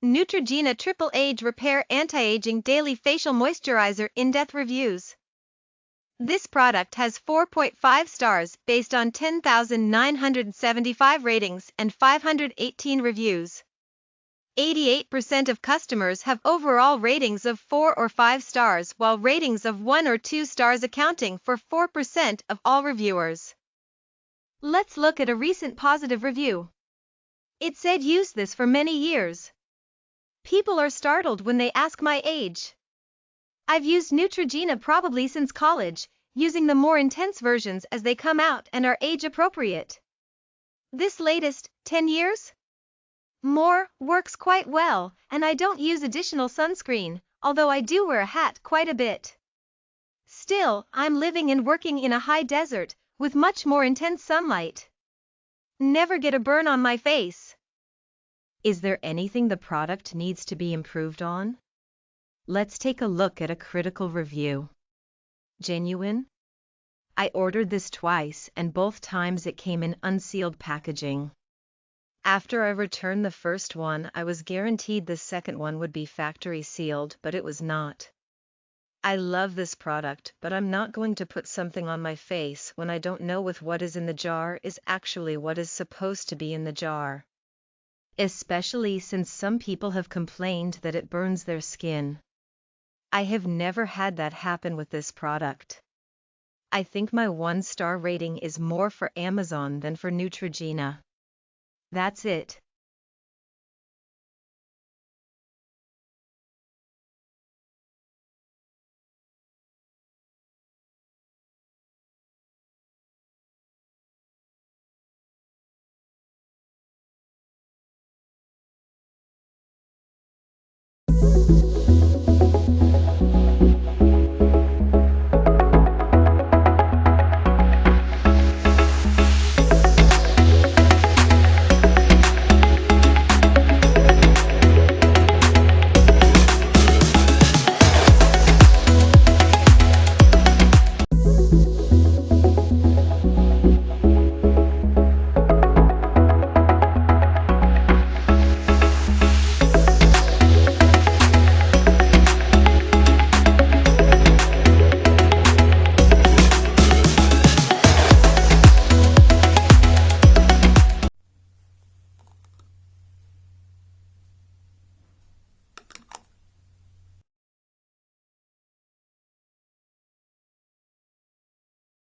Neutrogena Triple Age Repair Anti-Aging Daily Facial Moisturizer In-Depth Reviews. This product has 4.5 stars based on 10,975 ratings and 518 reviews. 88% of customers have overall ratings of 4 or 5 stars, while ratings of 1 or 2 stars accounting for 4% of all reviewers. Let's look at a recent positive review. It said, "Use this for many years. People are startled when they ask my age. I've used Neutrogena probably since college, using the more intense versions as they come out and are age appropriate. This latest, 10 years? More, works quite well, and I don't use additional sunscreen, although I do wear a hat quite a bit. Still, I'm living and working in a high desert, with much more intense sunlight. Never get a burn on my face." Is there anything the product needs to be improved on? Let's take a look at a critical review. Genuine? I ordered this twice and both times it came in unsealed packaging. After I returned the first one, I was guaranteed the second one would be factory sealed, but it was not. I love this product, but I'm not going to put something on my face when I don't know if what is in the jar is actually what is supposed to be in the jar. Especially since some people have complained that it burns their skin. I have never had that happen with this product. I think my 1-star rating is more for Amazon than for Neutrogena. That's it.